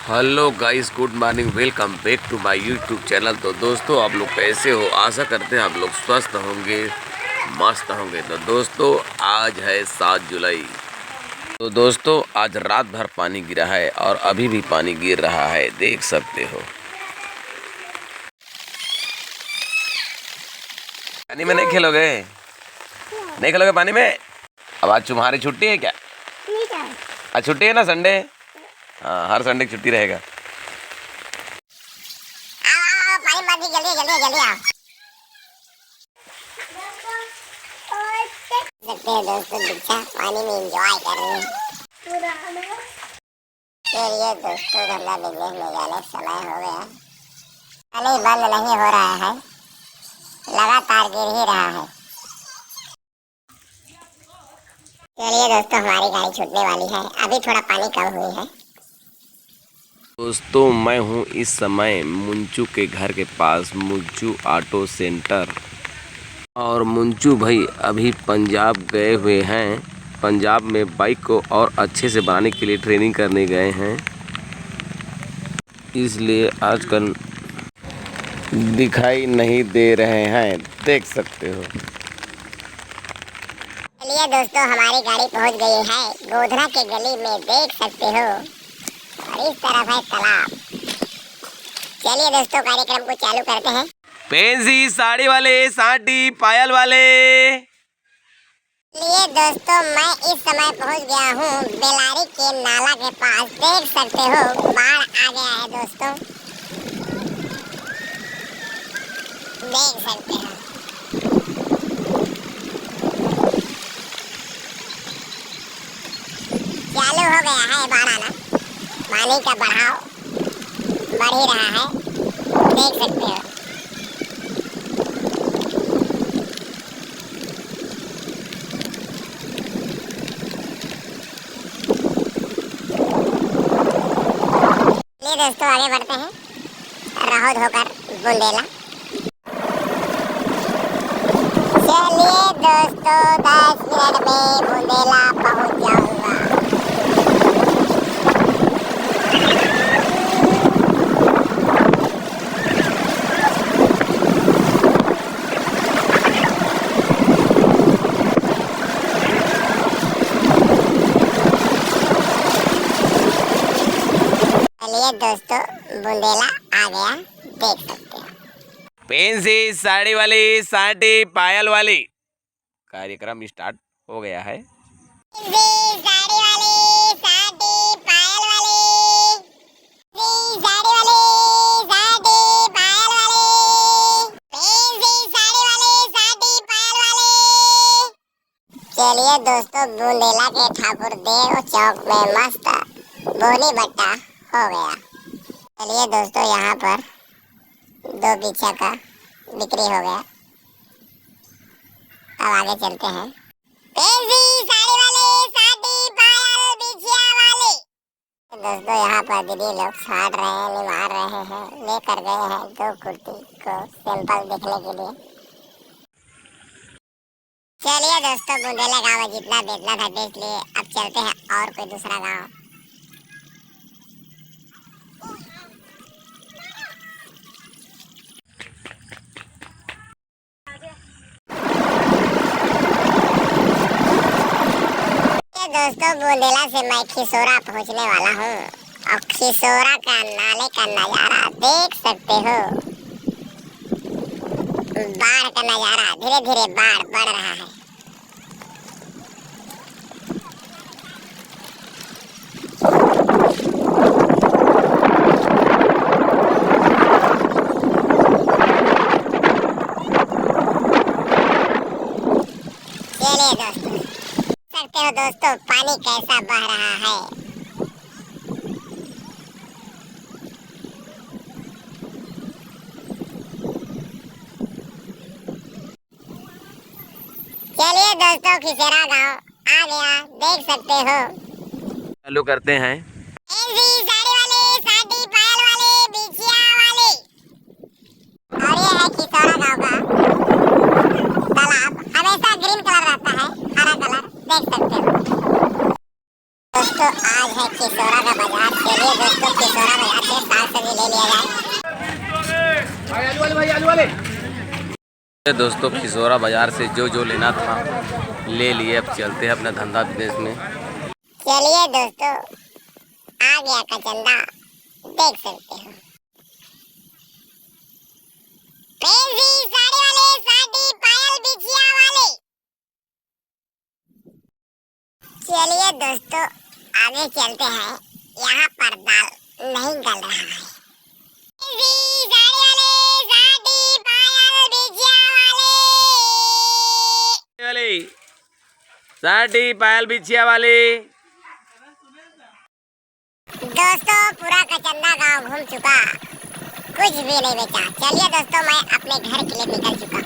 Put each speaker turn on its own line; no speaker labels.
Hello guys, good morning, welcome back to my YouTube channel. तो दोस्तों, आप लोग कैसे हो? आशा करते हैं आप लोग स्वस्थ होंगे, मस्त होंगे। तो दोस्तों, आज है 7 जुलाई। तो दोस्तों, आज रात भर पानी गिरा है और अभी भी पानी गिर रहा है, देख सकते हो। पानी में नहीं खेलोगे? नहीं खेलोगे पानी में? अब आज तुम्हारी छुट्टी है क्या? आज छुट्टी है ना, संडे। हाँ, हर संडे की छुट्टी रहेगा।
जल्दी जल्दी जल्दी जल्दी आओ। देखते हैं दोस्तों, दीक्षा पानी में एंजॉय कर रही है। चलिए दोस्तों, गंगा बिजनेस में जाने समय हो गया। पानी बंद नहीं हो रहा है, लगातार गिर ही रहा है। चलिए दोस्तों, हमारी गाड़ी छूटने वाली है, अभी थोड़ा पानी कम हुई है।
दोस्तों, मैं हूँ इस समय मुंचू के घर के पास, मुंचू ऑटो सेंटर। और मुंचू भाई अभी पंजाब गए हुए हैं। पंजाब में बाइक को और अच्छे से बनाने के लिए ट्रेनिंग करने गए हैं, इसलिए आजकल दिखाई नहीं दे रहे हैं, देख सकते हो।
चलिए दोस्तों, हमारी गाड़ी पहुंच गई है गोधरा के गली में, देख सकते हो। और इस तरफ है तालाब। चलिए दोस्तों, कार्यक्रम को चालू करते हैं।
पेंसी साड़ी वाले, साड़ी पायल वाले।
चलिए दोस्तों, मैं इस समय पहुंच गया हूँ बेलारी के नाला के पास, देख सकते हो बाढ़ आ गया है दोस्तों, देख सकते हो। चालू हो गया है बाढ़ आना, पानी का बहाव बढ़ ही रहा है, देख सकते हो। चलिए दोस्तों, आगे बढ़ते हैं, राहोद होकर बुंदेला। चलिए दोस्तों, 10 मिनट में बुंदेला पहुंच जाऊंगा। चलिए दोस्तों, बुंदेला आ गया, देख सकते हो।
पेंसी साड़ी वाली, साड़ी पायल वाली। कार्यक्रम स्टार्ट हो गया है।
साड़ी वाली, साड़ी पायल वाली, साड़ी वाली, साड़ी पायल वाली, साड़ी वाली, साड़ी पायल वाली। चलिए दोस्तों, बुंदेला के ठाकुर देव चौक में मस्त बोली बट्टा हो गया। चलिए दोस्तों, यहाँ पर 2 बिछा का बिक्री हो गया। अब आगे चलते हैं। साड़ी वाले, साड़ी पायल बिछिया वाले। दोस्तों, यहाँ पर दीदी लोग साड़ रहे हैं, निवार रहे हैं, लेकर गए हैं 2 कुर्ती को सैंपल देखने के लिए। चलिए दोस्तों, बुंदेला गाँव में जितना बेचना था बेच लिए, अब चलते हैं और कोई दूसरा गाँव। दोस्तों, बुंदेला से मैं खिसौरा पहुंचने वाला हूँ और खिसौरा का नाले का नज़ारा देख सकते हो। बाढ़ का नज़ारा, धीरे धीरे बाढ़ बढ़ रहा है। चलिए दोस्तों, सकते हो दोस्तों पानी कैसा बह रहा है। चलिए दोस्तों, खिसेरा गांव आ गया, देख सकते हो।
चालू करते हैं।
साड़ी वाले, साड़ी पायल वाले, बिछिया वाले। और ये है खिसौरा गांव का तालाब, हमेशा ग्रीन कलर रहता है, हरा कलर, देख सकते हो। दोस्तों, आज है खिसौरा का बाजार। चलिए दोस्तों, खिसौरा
दोस्तों खिसौरा बाजार से जो जो लेना था ले लिए। अब चलते हैं अपना धंधा बिजनेस में।
चलिए दोस्तों, आ गया कचंदा, देख सकते हो। फैंसी साड़ी वाले, साड़ी पायल बिछिया वाले। चलिए दोस्तों, आगे चलते हैं। यहाँ पर दाल नहीं गल रहा है। फैंसी साड़ी वाले, साड़ी पायल बिछिया वाले।
साड़ी पायल बिछिया वाली।
दोस्तों पूरा कचंदा गांव घूम चुका, कुछ भी नहीं बेचा। चलिए दोस्तों, मैं अपने घर के लिए निकल चुका।